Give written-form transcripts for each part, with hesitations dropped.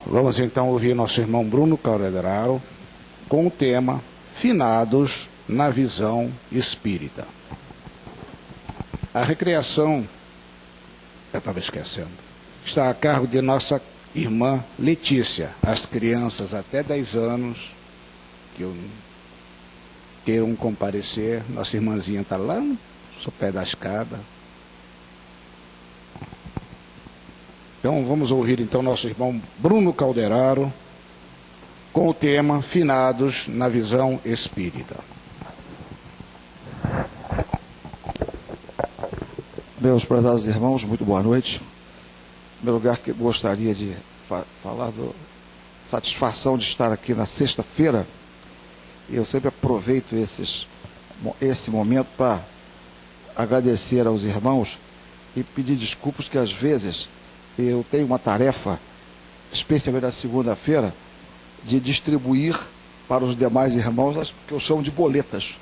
Vamos então ouvir nosso irmão Bruno Calderaro com o tema Finados na Visão Espírita. A recreação, eu estava esquecendo, está a cargo de nossa irmã Letícia. As crianças até 10 anos que queiram comparecer, nossa irmãzinha está lá no pé da escada. Então vamos ouvir então nosso irmão Bruno Calderaro com o tema Finados na Visão Espírita. Meus prezados irmãos, muito boa noite. Em primeiro lugar, gostaria de falar da satisfação de estar aqui na sexta-feira. Eu sempre aproveito esse momento para agradecer aos irmãos e pedir desculpas que às vezes eu tenho uma tarefa, especialmente na segunda-feira, de distribuir para os demais irmãos as que eu chamo de boletas.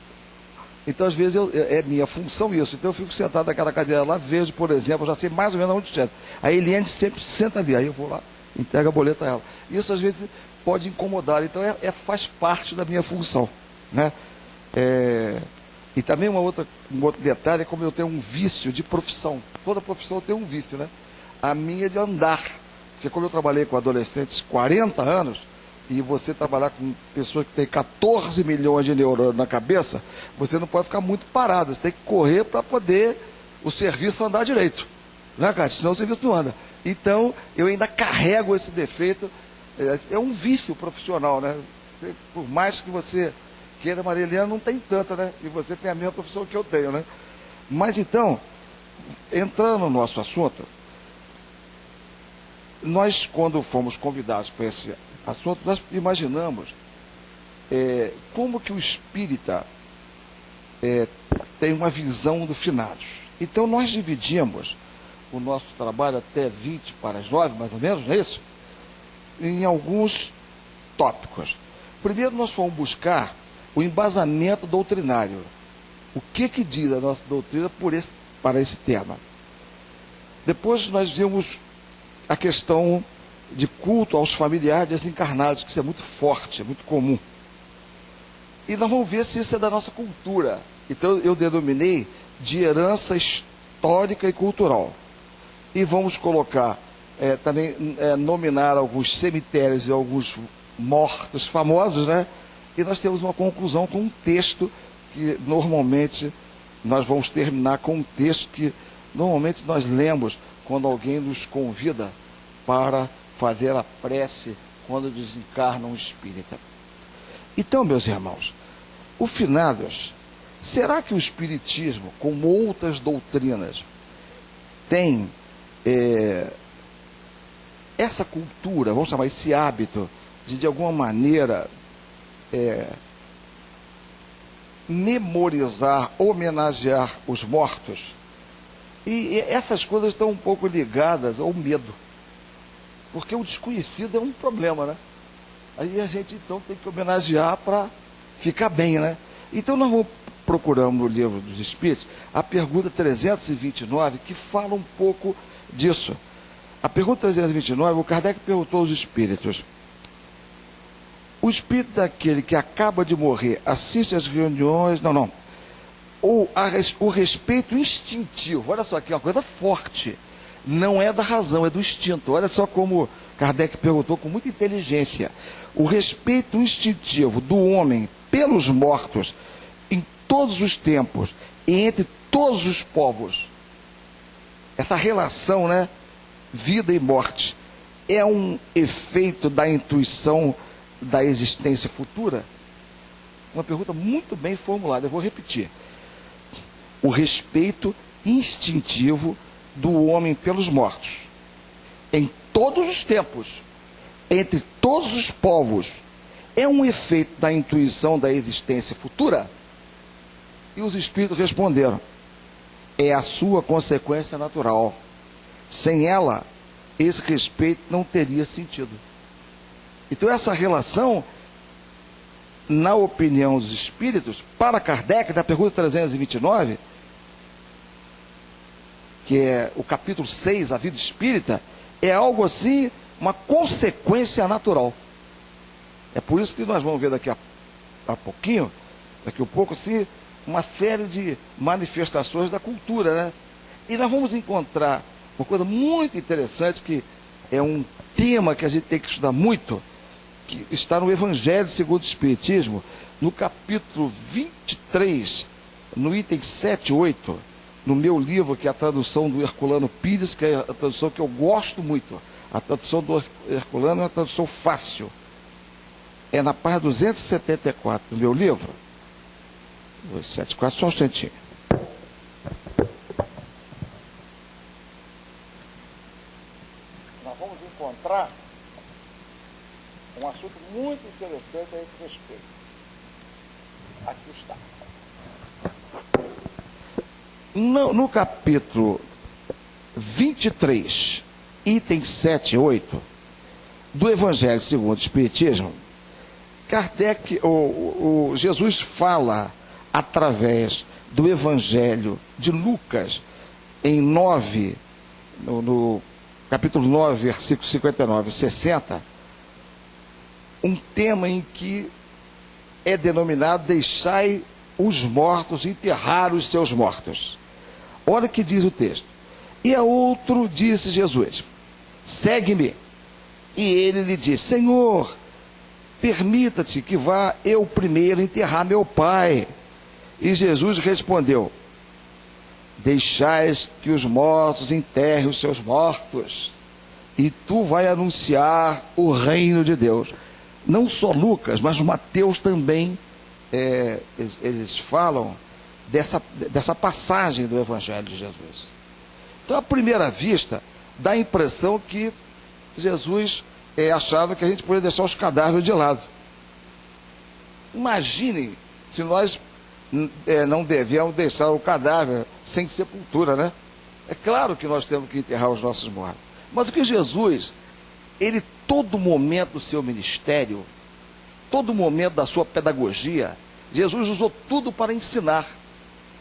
Então, às vezes, é minha função isso. Então, eu fico sentado naquela cadeira lá, vejo, por exemplo, já sei mais ou menos onde senta. A Eliane sempre se senta ali, aí eu vou lá, entrego a boleta a ela. Isso, às vezes, pode incomodar. Então, faz parte da minha função, né? E também um outro detalhe é como eu tenho um vício de profissão. Toda profissão tem um vício, né? A minha é de andar, porque como eu trabalhei com adolescentes 40 anos, e você trabalhar com pessoas que têm 14 milhões de neurônios na cabeça, você não pode ficar muito parado, você tem que correr para poder o serviço andar direito, né, cara? Senão o serviço não anda. Então, eu ainda carrego esse defeito, é um vício profissional, né? Por mais que você queira, Maria Helena não tem tanto, né? E você tem a mesma profissão que eu tenho, né? Mas então, entrando no nosso assunto, nós, quando fomos convidados para esse assunto, nós imaginamos como que o espírita tem uma visão do finados. Então, nós dividimos o nosso trabalho até 20 para as 9, mais ou menos, não é isso? Em alguns tópicos. Primeiro, nós fomos buscar o embasamento doutrinário. O que diz a nossa doutrina para esse tema? Depois, nós vimos a questão de culto aos familiares desencarnados, que isso é muito forte, é muito comum. E nós vamos ver se isso é da nossa cultura. Então eu denominei de herança histórica e cultural. E vamos colocar, também nominar alguns cemitérios e alguns mortos famosos, né? E nós temos uma conclusão com um texto que normalmente nós vamos terminar com um texto que normalmente nós lemos quando alguém nos convida para fazer a prece quando desencarna um espírita. Então, meus irmãos, o finados, será que o espiritismo, como outras doutrinas, tem essa cultura, vamos chamar esse hábito, de alguma maneira memorizar, homenagear os mortos? E essas coisas estão um pouco ligadas ao medo. Porque o desconhecido é um problema, né? Aí a gente, então, tem que homenagear para ficar bem, né? Então, nós vamos procurando no Livro dos Espíritos a pergunta 329, que fala um pouco disso. A pergunta 329, o Kardec perguntou aos espíritos: o espírito daquele que acaba de morrer assiste às reuniões... o respeito instintivo, olha só aqui, uma coisa forte, não é da razão, é do instinto. Olha só como Kardec perguntou com muita inteligência. O respeito instintivo do homem pelos mortos em todos os tempos e entre todos os povos, essa relação, né, vida e morte, é um efeito da intuição da existência futura? Uma pergunta muito bem formulada, eu vou repetir. O respeito instintivo do homem pelos mortos, em todos os tempos, entre todos os povos, é um efeito da intuição da existência futura? E os espíritos responderam: é a sua consequência natural. Sem ela, esse respeito não teria sentido. Então, essa relação, na opinião dos espíritos, para Kardec, na pergunta 329, que é o capítulo 6, a vida espírita, é algo assim uma consequência natural. É por isso que nós vamos ver daqui a pouquinho, daqui a pouco, assim, uma série de manifestações da cultura, né? E nós vamos encontrar uma coisa muito interessante, que é um tema que a gente tem que estudar muito, que está no Evangelho segundo o Espiritismo, no capítulo 23, no item 7 e 8, no meu livro, que é a tradução do Herculano Pires, que é a tradução que eu gosto muito. A tradução do Herculano é uma tradução fácil. É na página 274 do meu livro. 274, só um instantinho. Nós vamos encontrar um assunto muito interessante a esse respeito. Aqui está. No capítulo 23, itens 7 e 8, do Evangelho segundo o Espiritismo, Kardec, Jesus fala através do Evangelho de Lucas, em 9, no capítulo 9, versículos 59 e 60, um tema em que é denominado: deixai os mortos enterrar os seus mortos. Olha o que diz o texto. E a outro disse Jesus: segue-me. E ele lhe disse: Senhor, permita-te que vá eu primeiro enterrar meu pai. E Jesus respondeu: deixais que os mortos enterrem os seus mortos, e tu vai anunciar o reino de Deus. Não só Lucas, mas Mateus também, eles falam dessa passagem do Evangelho de Jesus. Então, à primeira vista, dá a impressão que Jesus achava que a gente podia deixar os cadáveres de lado. Imaginem se nós não devemos deixar o cadáver sem sepultura, né? É claro que nós temos que enterrar os nossos mortos. Mas o que Jesus, ele, todo momento do seu ministério, todo momento da sua pedagogia, Jesus usou tudo para ensinar.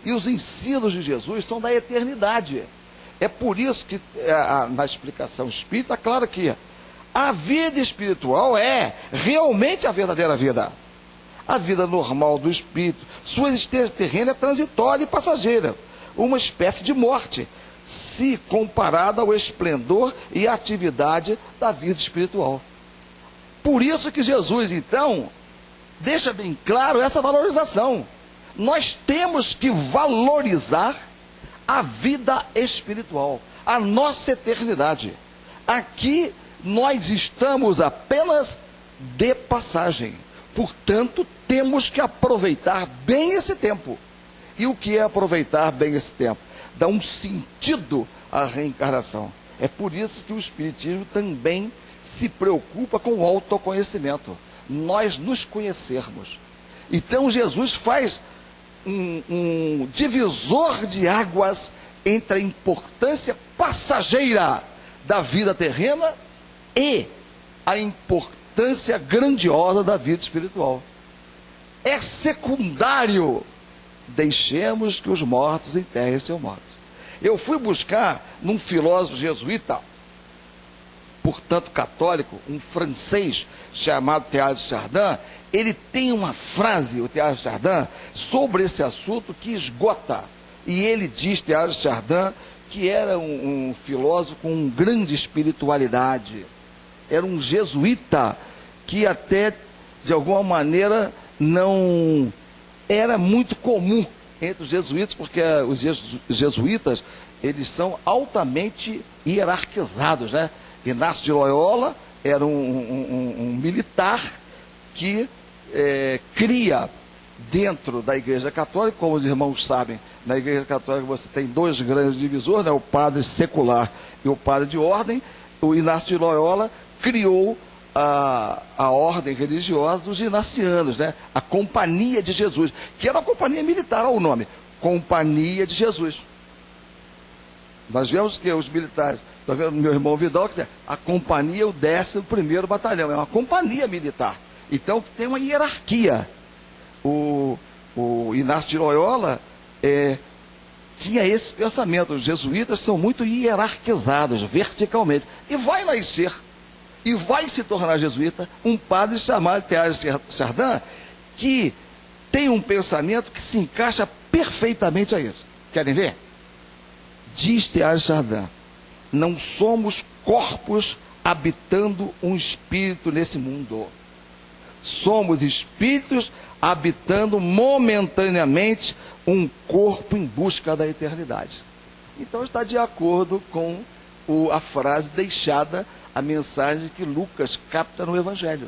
E os ensinos de Jesus são da eternidade. É por isso que, na explicação espírita, claro que a vida espiritual é realmente a verdadeira vida. A vida normal do espírito, sua existência terrena é transitória e passageira, uma espécie de morte, se comparada ao esplendor e atividade da vida espiritual. Por isso que Jesus, então, deixa bem claro essa valorização. Nós temos que valorizar a vida espiritual, a nossa eternidade. Aqui nós estamos apenas de passagem. Portanto, temos que aproveitar bem esse tempo. E o que é aproveitar bem esse tempo? Dá um sentido à reencarnação. É por isso que o Espiritismo também se preocupa com o autoconhecimento. Nós nos conhecermos. Então Jesus faz um divisor de águas entre a importância passageira da vida terrena e a importância grandiosa da vida espiritual. É secundário. Deixemos que os mortos enterrem seus mortos. Eu fui buscar num filósofo jesuíta, portanto católico, um francês chamado Teilhard de Chardin. Ele tem uma frase, o Teilhard de Chardin, sobre esse assunto que esgota. E ele diz, Teilhard de Chardin, que era um filósofo com grande espiritualidade. Era um jesuíta que até, de alguma maneira, não era muito comum entre os jesuítas, porque os jesuítas, eles são altamente hierarquizados, né? Inácio de Loyola era um militar que cria dentro da Igreja Católica, como os irmãos sabem, na Igreja Católica você tem dois grandes divisores, né? O padre secular e o padre de ordem. O Inácio de Loyola criou a ordem religiosa dos inacianos, né? A Companhia de Jesus, que era uma companhia militar, olha o nome, Companhia de Jesus. Nós vemos que os militares, está vendo meu irmão Vidal, que a companhia, o 11º Batalhão, é uma companhia militar. Então tem uma hierarquia. O Inácio de Loyola tinha esse pensamento. Os jesuítas são muito hierarquizados verticalmente. E vai nascer e vai se tornar jesuíta, um padre chamado Teilhard de Chardin, que tem um pensamento que se encaixa perfeitamente a isso. Querem ver? Diz Teilhard de Chardin: não somos corpos habitando um espírito nesse mundo. Somos espíritos habitando momentaneamente um corpo em busca da eternidade. Então está de acordo com a frase deixada, a mensagem que Lucas capta no Evangelho.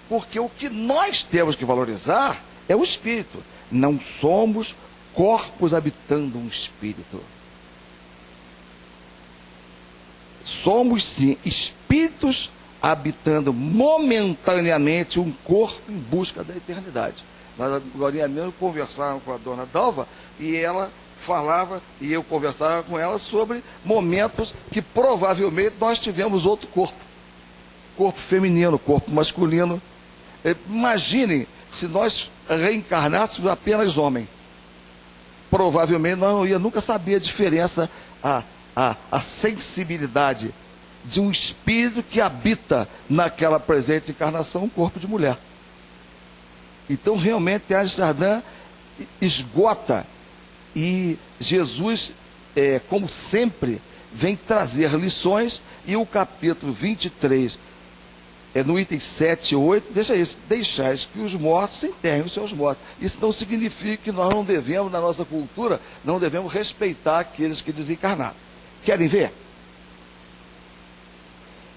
Porque o que nós temos que valorizar é o espírito. Não somos corpos habitando um espírito. Somos sim espíritos habitando momentaneamente um corpo em busca da eternidade. Nós agora mesmo conversávamos com a dona Dalva e ela falava, e eu conversava com ela sobre momentos que provavelmente nós tivemos outro corpo. Corpo feminino, corpo masculino. Imaginem se nós reencarnássemos apenas homem. Provavelmente nós não ia nunca saber a diferença, a sensibilidade de um espírito que habita naquela presente encarnação um corpo de mulher. Então realmente Teilhard de Chardin esgota, e Jesus, como sempre, vem trazer lições, e o capítulo 23, no item 7 e 8, deixa isso: deixais que os mortos enterrem os seus mortos. Isso não significa que nós não devemos, na nossa cultura, não devemos respeitar aqueles que desencarnaram. Querem ver?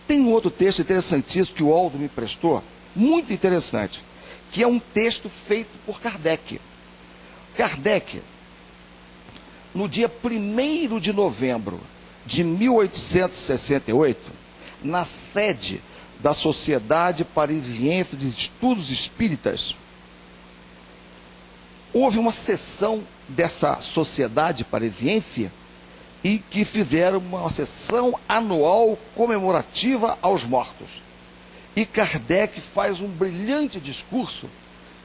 Tem um outro texto interessantíssimo que o Aldo me prestou, muito interessante, que é um texto feito por Kardec. Kardec, no dia 1º de novembro de 1868, na sede da Sociedade Parisiense de Estudos Espíritas, houve uma sessão dessa Sociedade Parisiense e que fizeram uma sessão anual comemorativa aos mortos. E Kardec faz um brilhante discurso,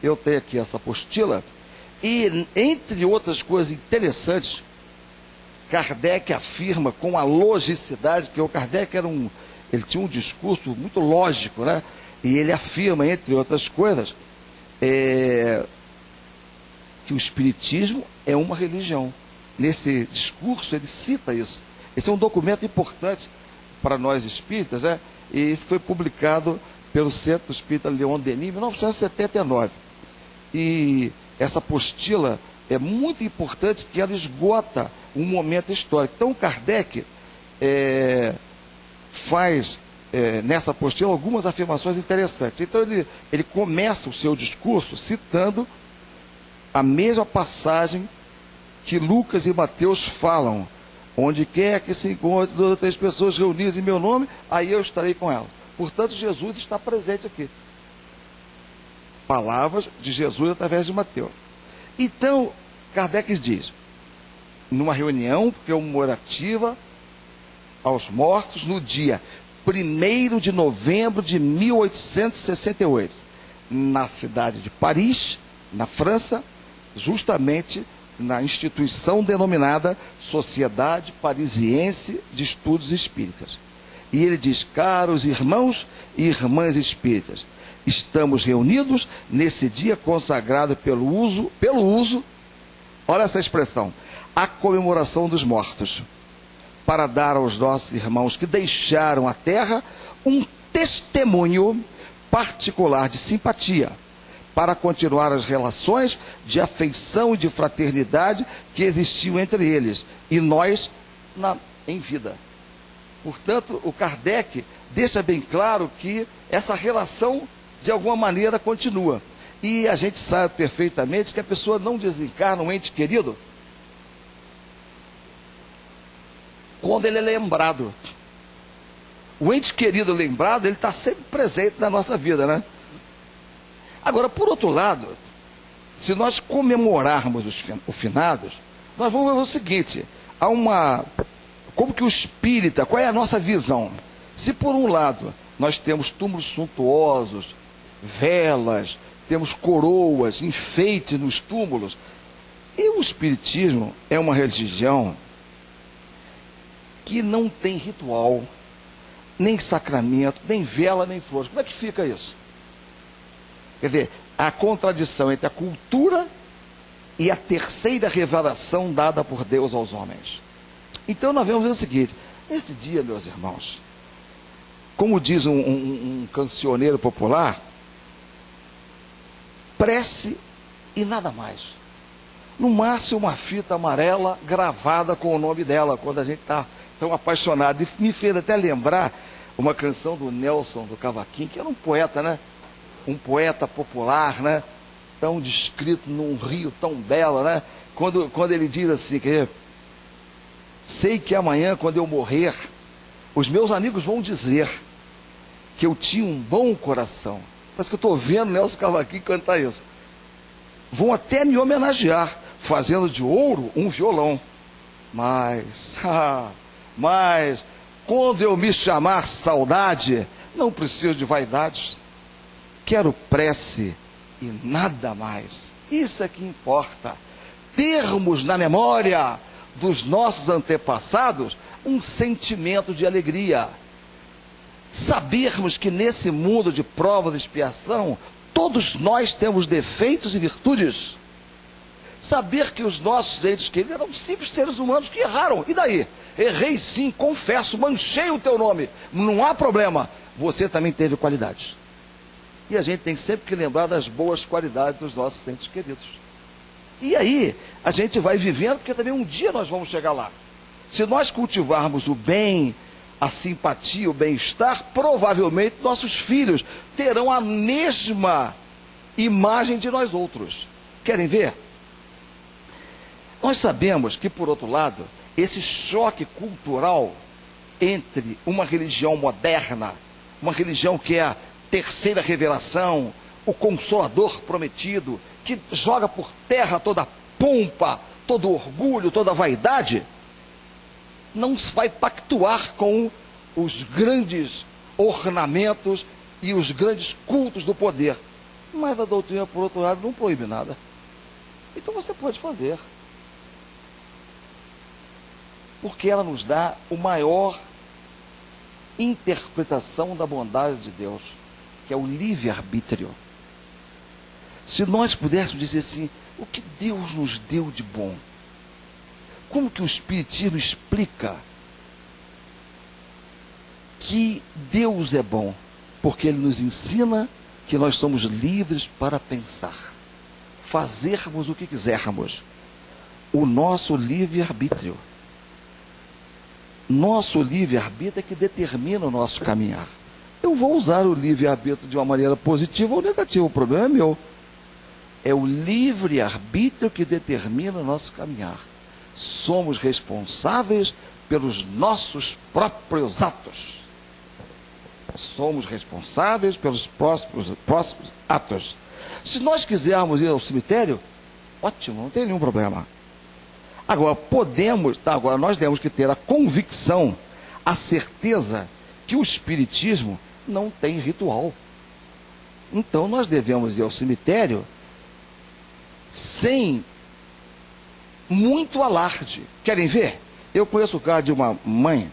eu tenho aqui essa apostila, e entre outras coisas interessantes, Kardec afirma com a logicidade, que o Kardec ele tinha um discurso muito lógico, né? E ele afirma, entre outras coisas, que o Espiritismo é uma religião. Nesse discurso ele cita isso. Esse é um documento importante para nós espíritas, né? E isso foi publicado pelo Centro Espírita Leon Denis em 1979. E essa apostila é muito importante, que ela esgota um momento histórico. Então Kardec faz nessa apostila algumas afirmações interessantes. Então ele começa o seu discurso citando a mesma passagem que Lucas e Mateus falam: onde quer que se encontre 2 ou 3 pessoas reunidas em meu nome, aí eu estarei com elas. Portanto, Jesus está presente aqui. Palavras de Jesus através de Mateus. Então, Kardec diz, numa reunião comemorativa aos mortos, no dia 1º de novembro de 1868, na cidade de Paris, na França, justamente na instituição denominada Sociedade Parisiense de Estudos Espíritas. E ele diz: caros irmãos e irmãs espíritas, estamos reunidos nesse dia consagrado pelo uso, olha essa expressão, a comemoração dos mortos, para dar aos nossos irmãos que deixaram a terra um testemunho particular de simpatia, para continuar as relações de afeição e de fraternidade que existiam entre eles e nós em vida. Portanto, o Kardec deixa bem claro que essa relação, de alguma maneira, continua. E a gente sabe perfeitamente que a pessoa não desencarna um ente querido quando ele é lembrado. O ente querido lembrado, ele está sempre presente na nossa vida, né? Agora, por outro lado, se nós comemorarmos os finados, nós vamos ver o seguinte: como que o espírita, qual é a nossa visão? Se por um lado nós temos túmulos suntuosos, velas, temos coroas, enfeite nos túmulos, e o espiritismo é uma religião que não tem ritual, nem sacramento, nem vela, nem flores. Como é que fica isso? Quer dizer, a contradição entre a cultura e a terceira revelação dada por Deus aos homens. Então nós vemos o seguinte: nesse dia, meus irmãos, como diz um cancioneiro popular, prece e nada mais. No máximo uma fita amarela gravada com o nome dela, quando a gente está tão apaixonado. E me fez até lembrar uma canção do Nelson do Cavaquinho, que era um poeta, né? Um poeta popular, né? Tão descrito num rio tão belo, né? Quando ele diz assim, que sei que amanhã, quando eu morrer, os meus amigos vão dizer que eu tinha um bom coração. Parece que eu estou vendo Nelson Cavaquinho cantar isso. Vão até me homenagear, fazendo de ouro um violão. Mas, quando eu me chamar saudade, não preciso de vaidades. Quero prece e nada mais. Isso é que importa. Termos na memória dos nossos antepassados um sentimento de alegria. Sabermos que nesse mundo de provas e expiação, todos nós temos defeitos e virtudes. Saber que os nossos entes queridos eram simples seres humanos que erraram. E daí? Errei sim, confesso, manchei o teu nome. Não há problema. Você também teve qualidades. E a gente tem sempre que lembrar das boas qualidades dos nossos entes queridos. E aí, a gente vai vivendo, porque também um dia nós vamos chegar lá. Se nós cultivarmos o bem, a simpatia, o bem-estar, provavelmente nossos filhos terão a mesma imagem de nós outros. Querem ver? Nós sabemos que, por outro lado, esse choque cultural entre uma religião moderna, uma religião que é a terceira revelação, o Consolador prometido, que joga por terra toda a pompa, todo o orgulho, toda a vaidade, não vai pactuar com os grandes ornamentos e os grandes cultos do poder. Mas a doutrina, por outro lado, não proíbe nada. Então você pode fazer. Porque ela nos dá a maior interpretação da bondade de Deus, que é o livre-arbítrio. Se nós pudéssemos dizer assim, o que Deus nos deu de bom? Como que o Espiritismo explica que Deus é bom? Porque Ele nos ensina que nós somos livres para pensar, fazermos o que quisermos. O nosso livre-arbítrio. Nosso livre-arbítrio é que determina o nosso caminhar. Eu vou usar o livre-arbítrio de uma maneira positiva ou negativa, o problema é meu. É o livre-arbítrio que determina o nosso caminhar. Somos responsáveis pelos nossos próprios atos. Somos responsáveis pelos próximos atos. Se nós quisermos ir ao cemitério, ótimo, não tem nenhum problema. Agora, agora nós temos que ter a convicção, a certeza que o Espiritismo não tem ritual. Então nós devemos ir ao cemitério sem muito alarde. Querem ver? Eu conheço o caso de uma mãe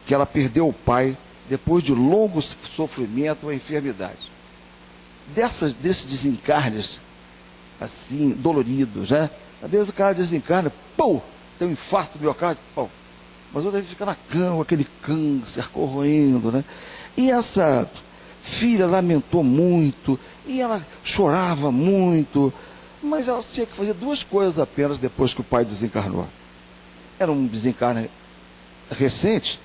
que ela perdeu o pai depois de longo sofrimento ou enfermidade. Desses desencarnes assim, doloridos, né? Às vezes o cara desencarna, pô, tem um infarto do miocárdio, pô. Mas outra vez fica na cama, aquele câncer corroendo, né? E essa filha lamentou muito, e ela chorava muito, mas ela tinha que fazer duas coisas apenas depois que o pai desencarnou. Era um desencarne recente.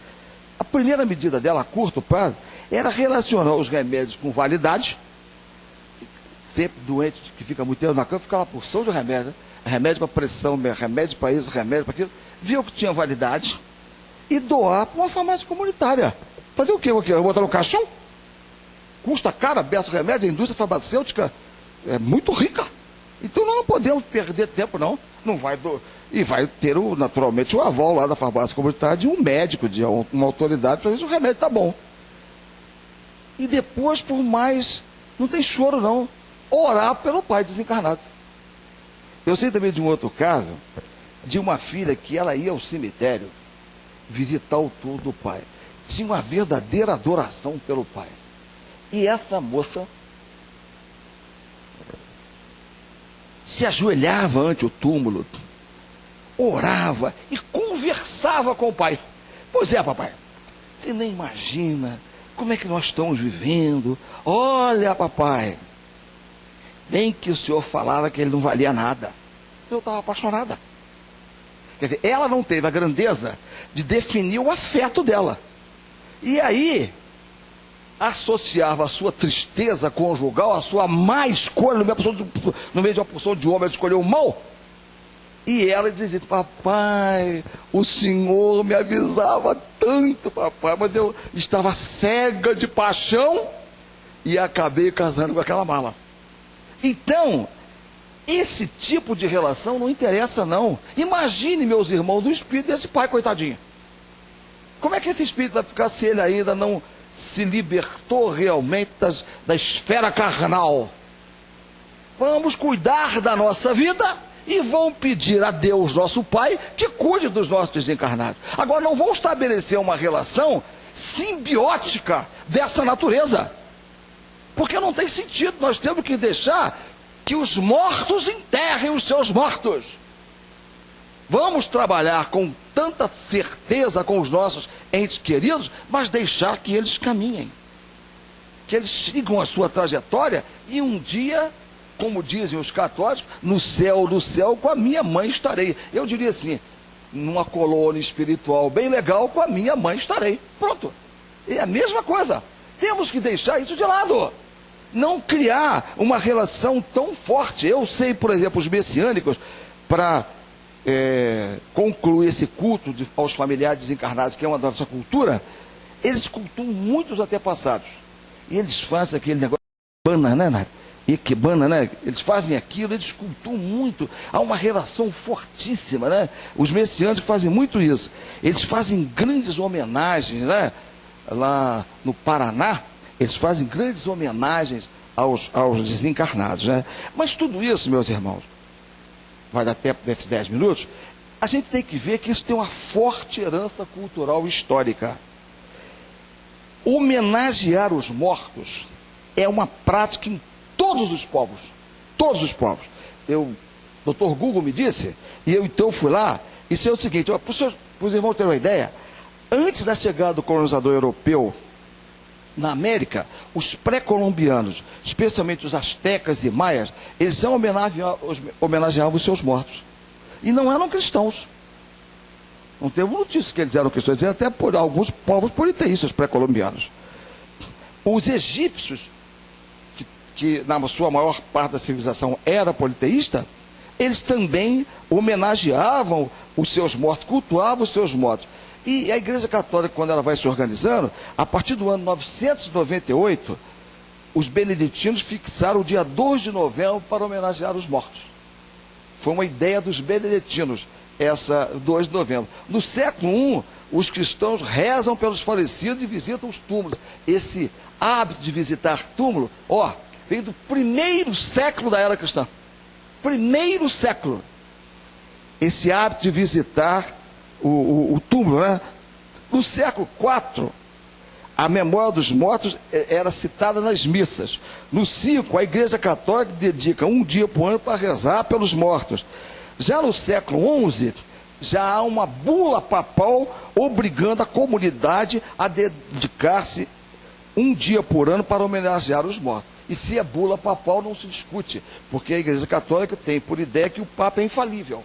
A primeira medida dela, a curto prazo, era relacionar os remédios com validade. Sempre doente que fica muito tempo na cama, fica uma porção de remédio, né? Remédio para pressão, remédio para isso, remédio para aquilo. Viu que tinha validade e doar para uma farmácia comunitária. Fazer o quê? Eu vou botar no caixão? Custa caro, beça o remédio, a indústria farmacêutica é muito rica. Então nós não podemos perder tempo, não. Não vai e vai ter, naturalmente, o aval lá da farmácia comunitária de um médico, de uma autoridade, para ver se o remédio está bom. E depois, por mais, não tem choro, não, orar pelo pai desencarnado. Eu sei também de um outro caso, de uma filha que ela ia ao cemitério visitar o túmulo do pai. tinha uma verdadeira adoração pelo pai. E essa moça se ajoelhava ante o túmulo, orava e conversava com o pai. Pois é, papai, você nem imagina como é que nós estamos vivendo. Olha, papai, bem que o senhor falava que ele não valia nada. Eu estava apaixonada. Quer dizer, ela não teve a grandeza de definir o afeto dela. E aí, associava a sua tristeza conjugal, a sua má escolha, no meio de uma porção de homem, ela escolheu o mal. E ela dizia: papai, o senhor me avisava tanto, papai, mas eu estava cega de paixão e acabei casando com aquela mala. Então, esse tipo de relação não interessa, não. Imagine, meus irmãos, do espírito desse pai, coitadinho. Como é que esse espírito vai ficar se ele ainda não se libertou realmente da esfera carnal? Vamos cuidar da nossa vida e vão pedir a Deus, nosso Pai, que cuide dos nossos desencarnados. Agora, não vão estabelecer uma relação simbiótica dessa natureza, porque não tem sentido. Nós temos que deixar que os mortos enterrem os seus mortos. Vamos trabalhar com tanta certeza com os nossos entes queridos, mas deixar que eles caminhem, que eles sigam a sua trajetória, e um dia, como dizem os católicos, no céu do céu com a minha mãe estarei. Eu diria assim, numa colônia espiritual bem legal, com a minha mãe estarei. Pronto. É a mesma coisa. Temos que deixar isso de lado. Não criar uma relação tão forte. Eu sei, por exemplo, os messiânicos, para concluir esse culto aos familiares desencarnados, que é uma da nossa cultura, eles cultuam muitos antepassados. E eles fazem aquele negócio de banana, né? Ikebana, né? Eles fazem aquilo, eles cultuam muito. Há uma relação fortíssima, né? Os messiânicos fazem muito isso. Eles fazem grandes homenagens, né? Lá no Paraná, eles fazem grandes homenagens aos desencarnados, né? Mas tudo isso, meus irmãos, vai dar tempo desses 10 minutos, a gente tem que ver que isso tem uma forte herança cultural histórica. Homenagear os mortos é uma prática em todos os povos. Todos os povos. O Dr. Google me disse, e eu então fui lá, e isso é o seguinte, para os irmãos terem uma ideia, antes da chegada do colonizador europeu na América, os pré-colombianos, especialmente os astecas e maias, eles homenageavam os seus mortos. E não eram cristãos. Não temos notícia que eles eram cristãos, eles eram até por alguns povos politeístas pré-colombianos. Os egípcios, que na sua maior parte da civilização era politeísta, eles também homenageavam os seus mortos, cultuavam os seus mortos. E a Igreja Católica, quando ela vai se organizando, a partir do ano 998, os beneditinos fixaram o dia 2 de novembro para homenagear os mortos. Foi uma ideia dos beneditinos, essa 2 de novembro. No século I, os cristãos rezam pelos falecidos e visitam os túmulos. Esse hábito de visitar túmulo, veio do primeiro século da era cristã. Primeiro século. Esse hábito de visitar o túmulo, né? No século IV, a memória dos mortos era citada nas missas. No V, a Igreja Católica dedica um dia por ano para rezar pelos mortos. Já no século XI, já há uma bula papal obrigando a comunidade a dedicar-se um dia por ano para homenagear os mortos. E se é bula papal, não se discute, porque a Igreja Católica tem por ideia que o Papa é infalível.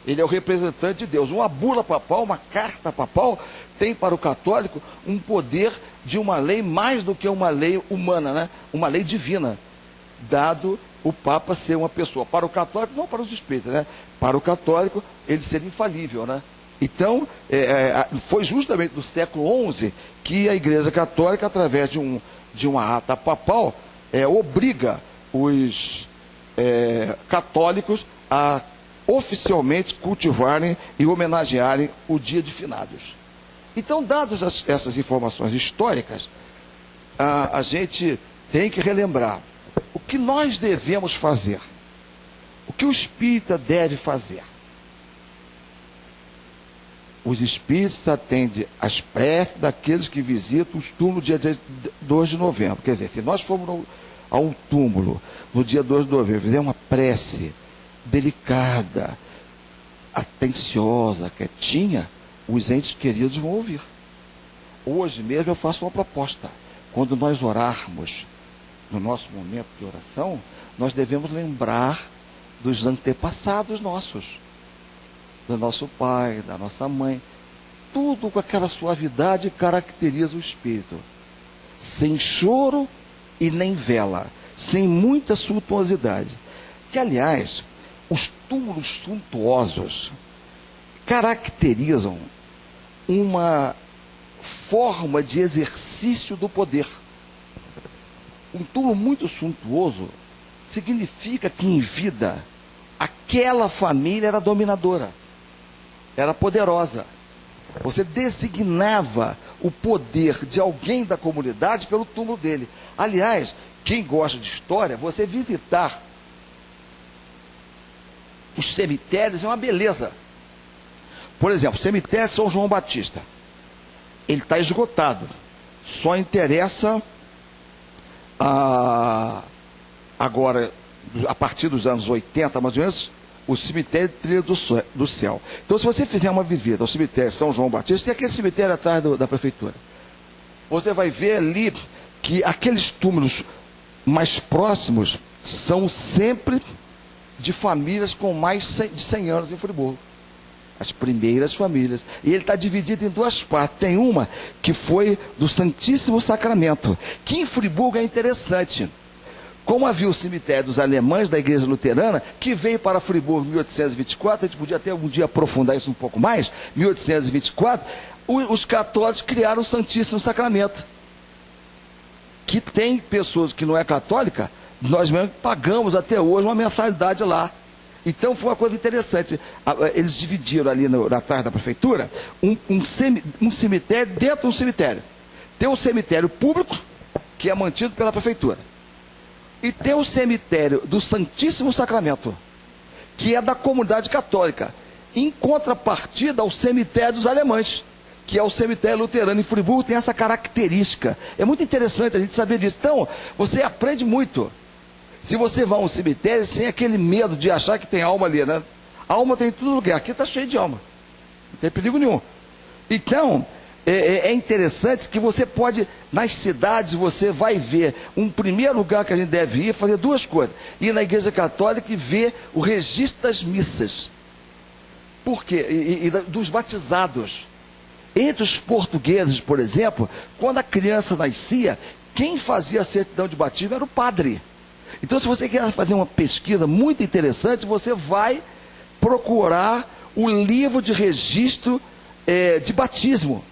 Ele é o representante de Deus. Uma bula papal, uma carta papal, tem para o católico um poder de uma lei mais do que uma lei humana, né? Uma lei divina, dado o Papa ser uma pessoa. Para o católico, não para os espíritas, né? Para o católico, ele ser infalível, né? Então, foi justamente no século XI que a Igreja Católica, através de uma ata papal, obriga os católicos a oficialmente cultivarem e homenagearem o dia de finados. Então, dadas essas informações históricas, a gente tem que relembrar o que nós devemos fazer, o que o espírita deve fazer. os espíritos atendem às preces daqueles que visitam os túmulos no dia 2 de novembro. Quer dizer, se nós formos a um túmulo no dia 2 de novembro, fizer uma prece delicada, atenciosa, quietinha, os entes queridos vão ouvir. Hoje mesmo eu faço uma proposta. Quando nós orarmos, no nosso momento de oração, nós devemos lembrar dos antepassados nossos, do nosso pai, da nossa mãe. Tudo com aquela suavidade que caracteriza o espírito. Sem choro e nem vela, sem muita suntuosidade. Que, aliás, os túmulos suntuosos caracterizam uma forma de exercício do poder. Um túmulo muito suntuoso significa que em vida aquela família era dominadora, era poderosa. Você designava o poder de alguém da comunidade pelo túmulo dele. Aliás, quem gosta de história, você visitar os cemitérios é uma beleza. Por exemplo, cemitério São João Batista. Ele está esgotado. Só interessa agora, a partir dos anos 80, mais ou menos, o cemitério Trilha do Céu. Então, se você fizer uma visita ao cemitério São João Batista, tem aquele cemitério atrás da prefeitura. Você vai ver ali que aqueles túmulos mais próximos são sempre de famílias com mais de 100 anos em Friburgo. As primeiras famílias. E ele está dividido em duas partes. Tem uma que foi do Santíssimo Sacramento, que em Friburgo é interessante. Como havia o cemitério dos alemães da Igreja Luterana, que veio para Friburgo em 1824, a gente podia até algum dia aprofundar isso um pouco mais, 1824, os católicos criaram o Santíssimo Sacramento. Que tem pessoas que não é católica, nós mesmo pagamos até hoje uma mensalidade lá. Então foi uma coisa interessante. Eles dividiram ali atrás da prefeitura um cemitério dentro de um cemitério. Tem um cemitério público, que é mantido pela prefeitura. E tem o cemitério do Santíssimo Sacramento, que é da comunidade católica. Em contrapartida ao cemitério dos alemães, que é o cemitério luterano. Em Friburgo tem essa característica. É muito interessante a gente saber disso. Então, você aprende muito. Se você vai a um cemitério sem aquele medo de achar que tem alma ali, né? A alma tem em todo lugar. Aqui está cheio de alma. Não tem perigo nenhum. Então, é interessante que você pode, nas cidades, você vai ver um primeiro lugar que a gente deve ir, fazer duas coisas. Ir na Igreja Católica e ver o registro das missas. Por quê? E dos batizados. Entre os portugueses, por exemplo, quando a criança nascia, quem fazia a certidão de batismo era o padre. Então, se você quer fazer uma pesquisa muito interessante, você vai procurar o livro de registro de batismo.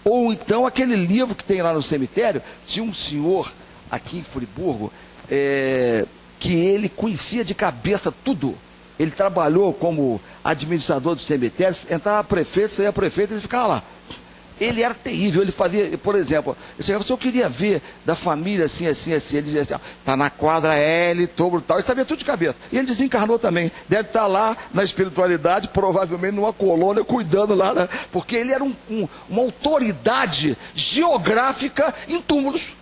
Ou então aquele livro que tem lá no cemitério. Tinha um senhor aqui em Friburgo que ele conhecia de cabeça tudo. Ele trabalhou como administrador do cemitério, entrava prefeito, saía prefeito, ele ficava lá. Ele era terrível, ele fazia, por exemplo, ele chegava, eu queria ver da família assim, assim, assim. Ele dizia assim, está na quadra L, todo tal, ele sabia tudo de cabeça. E ele desencarnou também, deve estar lá na espiritualidade, provavelmente numa colônia, cuidando lá, né? Porque ele era uma autoridade geográfica em túmulos.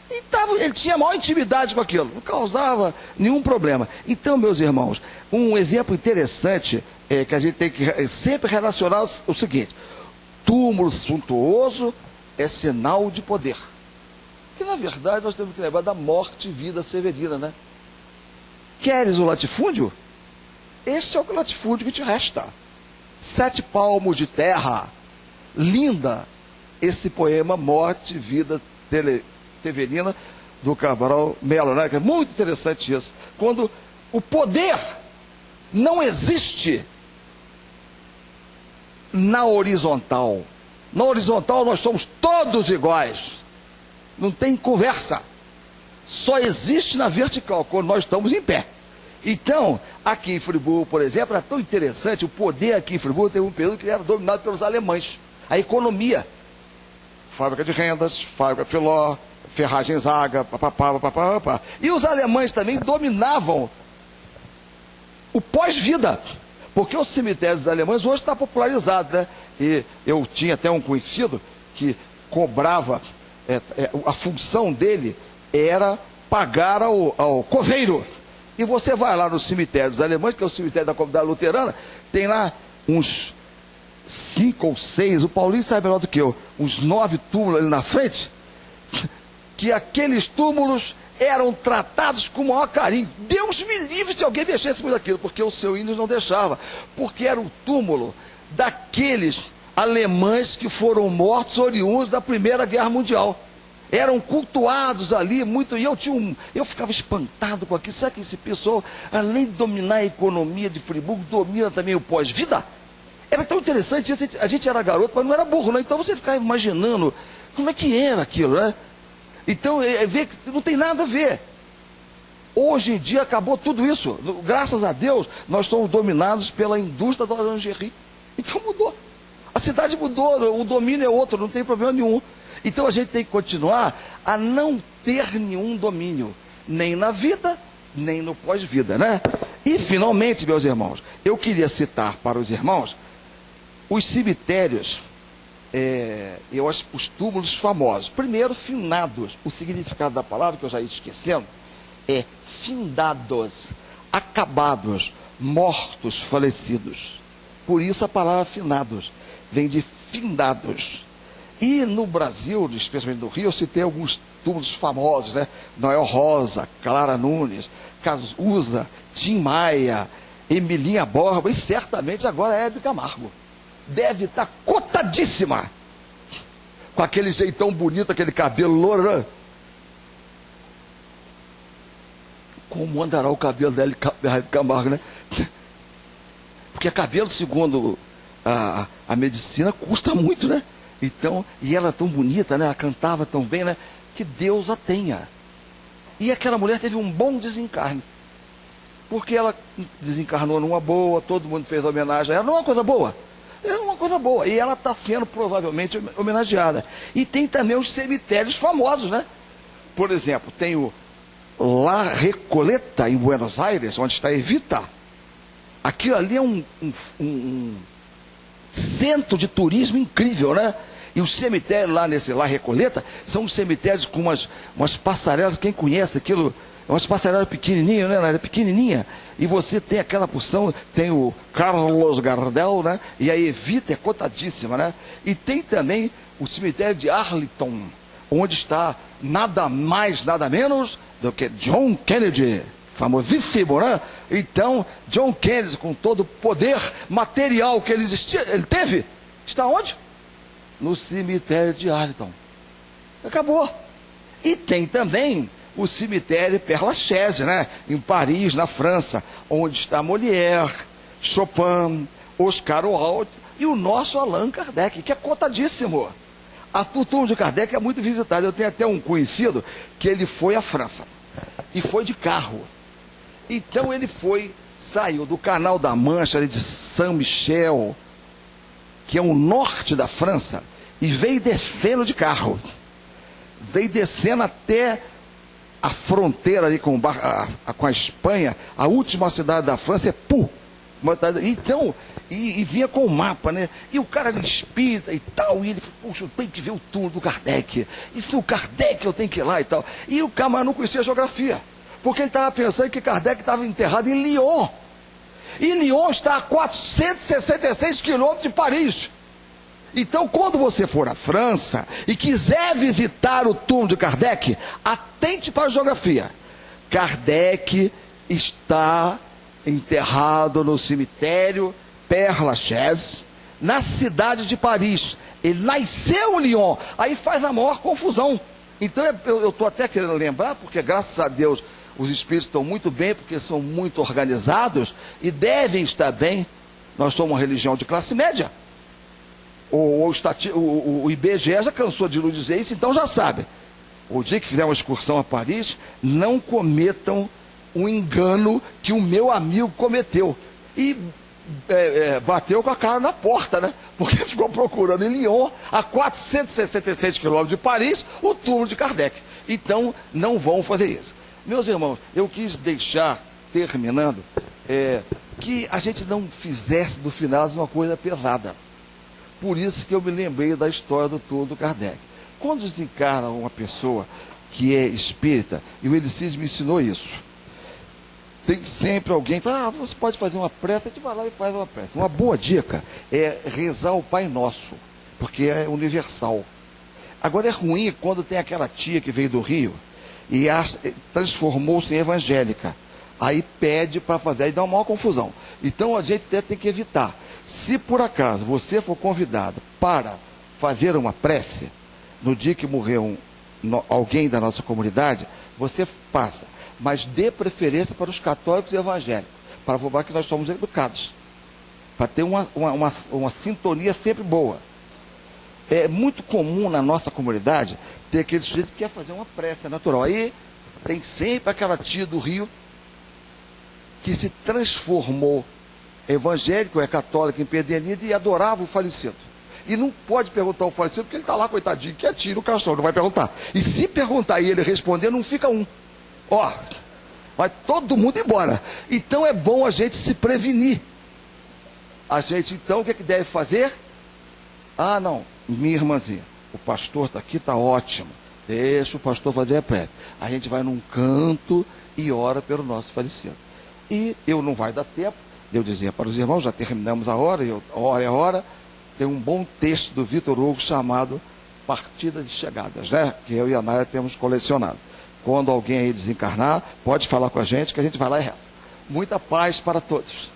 E ele tinha maior intimidade com aquilo, não causava nenhum problema. Então, meus irmãos, um exemplo interessante que a gente tem que sempre relacionar o seguinte: túmulo suntuoso é sinal de poder. Que na verdade nós temos que lembrar da morte e vida severina, né? Queres o latifúndio? Esse é o latifúndio que te resta. 7 palmos de terra. Linda esse poema Morte e Vida Severina do Cabral Melo, né? Que é muito interessante isso. Quando o poder não existe na horizontal. Na horizontal nós somos todos iguais. Não tem conversa. Só existe na vertical, quando nós estamos em pé. Então, aqui em Friburgo, por exemplo, era tão interessante, o poder aqui em Friburgo teve um período que era dominado pelos alemães. A economia. Fábrica de rendas, fábrica Filó, ferragem Zaga, papapá. E os alemães também dominavam o pós-vida. Porque os cemitérios alemães hoje está popularizado, né? E eu tinha até um conhecido que cobrava, a função dele era pagar ao coveiro. E você vai lá nos cemitérios alemães, que é o cemitério da comunidade luterana, tem lá uns 5 ou 6, o Paulinho sabe melhor do que eu, uns 9 túmulos ali na frente, que aqueles túmulos eram tratados com o maior carinho. Deus me livre se alguém mexesse com aquilo, porque o seu índio não deixava, porque era o túmulo daqueles alemães que foram mortos oriundos da Primeira Guerra Mundial. Eram cultuados ali muito, e eu ficava espantado com aquilo. Será que esse pessoal, além de dominar a economia de Friburgo, domina também o pós-vida? Era tão interessante, a gente era garoto, mas não era burro, né? Então você ficava imaginando como é que era aquilo, né? Então, vê que não tem nada a ver. Hoje em dia acabou tudo isso. Graças a Deus, nós somos dominados pela indústria da lingerie. Então mudou. A cidade mudou, o domínio é outro, não tem problema nenhum. Então a gente tem que continuar a não ter nenhum domínio, nem na vida, nem no pós-vida, né? E finalmente, meus irmãos, eu queria citar para os irmãos os cemitérios, os túmulos famosos. Primeiro, finados. O significado da palavra, que eu já ia esquecendo, é findados, acabados, mortos, falecidos. Por isso a palavra finados vem de findados. E no Brasil, especialmente no Rio, eu citei alguns túmulos famosos, né? Noel Rosa, Clara Nunes, Cazuza, Tim Maia, Emilinha Borba, e certamente agora é Hebe Camargo. Deve estar cotadíssima, com aquele jeitão bonito, aquele cabelo louro, né? Como andará o cabelo dela, Hebe Camargo, né? Porque cabelo, segundo a medicina, custa muito, né? Então, e ela tão bonita, né? Ela cantava tão bem, né? Que Deus a tenha. E aquela mulher teve um bom desencarne. Porque ela desencarnou numa boa, todo mundo fez homenagem a ela. Não é uma coisa boa? É uma coisa boa. E ela está sendo provavelmente homenageada. E tem também os cemitérios famosos, né? Por exemplo, tem o La Recoleta, em Buenos Aires, onde está Evita. Aquilo ali é um centro de turismo incrível, né? E os cemitérios lá nesse La Recoleta são cemitérios com umas passarelas, quem conhece aquilo, umas passarelas pequenininhas, né? Ela é pequenininha. E você tem aquela porção, tem o Carlos Gardel, né? E a Evita é cotadíssima, né? E tem também o cemitério de Arlington, onde está nada mais, nada menos do que John Kennedy, famosíssimo, né? Então, John Kennedy, com todo o poder material que ele teve, está onde? No cemitério de Arlington. Acabou. E tem também o cemitério Père Lachaise, né? Em Paris, na França, onde está Molière, Chopin, Oscar Wilde e o nosso Allan Kardec, que é cotadíssimo. O túmulo de Kardec é muito visitado. Eu tenho até um conhecido que ele foi à França e foi de carro. Então ele saiu do Canal da Mancha, ali de Saint-Michel, que é o norte da França, e veio descendo de carro. Veio descendo até a fronteira ali com a Espanha. A última cidade da França é Pau. Então, e vinha com o mapa, né? E o cara era espírita e tal, e ele falou, puxa, eu tenho que ver o túmulo do Kardec. E se o Kardec eu tenho que ir lá e tal. E o camarada não conhecia a geografia, porque ele estava pensando que Kardec estava enterrado em Lyon. E Lyon está a 466 quilômetros de Paris. Então, quando você for à França e quiser visitar o túmulo de Kardec, atente para a geografia. Kardec está enterrado no cemitério Père Lachaise, na cidade de Paris. Ele nasceu em Lyon, aí faz a maior confusão. Então eu estou até querendo lembrar, porque graças a Deus os espíritos estão muito bem, porque são muito organizados e devem estar bem. Nós somos uma religião de classe média. O IBGE já cansou de nos dizer isso, então já sabe. O dia que fizer uma excursão a Paris, não cometam o engano que o meu amigo cometeu. E bateu com a cara na porta, né? Porque ficou procurando em Lyon, a 466 quilômetros de Paris, o túmulo de Kardec. Então, não vão fazer isso. Meus irmãos, eu quis deixar, terminando, que a gente não fizesse do final uma coisa pesada. Por isso que eu me lembrei da história do Túlio do Kardec. Quando desencarna uma pessoa que é espírita, e o Elicis me ensinou isso, tem sempre alguém que fala, você pode fazer uma prece, a gente vai lá e faz uma prece. Uma boa dica é rezar o Pai Nosso, porque é universal. Agora é ruim quando tem aquela tia que veio do Rio e transformou-se em evangélica. Aí pede para fazer, aí dá uma maior confusão. Então a gente até tem que evitar. Se por acaso você for convidado para fazer uma prece, no dia que morreu alguém da nossa comunidade, você passa. Mas dê preferência para os católicos e evangélicos, para provar que nós somos educados. Para ter uma sintonia sempre boa. É muito comum na nossa comunidade ter aquele sujeito que quer fazer uma prece natural. Aí tem sempre aquela tia do Rio que se transformou evangélico, é católico, empedernido e adorava o falecido. E não pode perguntar ao falecido, porque ele está lá, coitadinho, quietinho no caixão, não vai perguntar. E se perguntar e ele responder, não fica um. Ó, vai todo mundo embora. Então é bom a gente se prevenir. A gente, então, o que, é que deve fazer? Ah, não, minha irmãzinha, o pastor está aqui, está ótimo. Deixa o pastor fazer a prece. A gente vai num canto e ora pelo nosso falecido. E eu não vai dar tempo, eu dizia para os irmãos, já terminamos a hora, hora é hora, tem um bom texto do Vitor Hugo chamado Partida de Chegadas, né? Que eu e a Nária temos colecionado. Quando alguém aí desencarnar, pode falar com a gente, que a gente vai lá e reza. Muita paz para todos.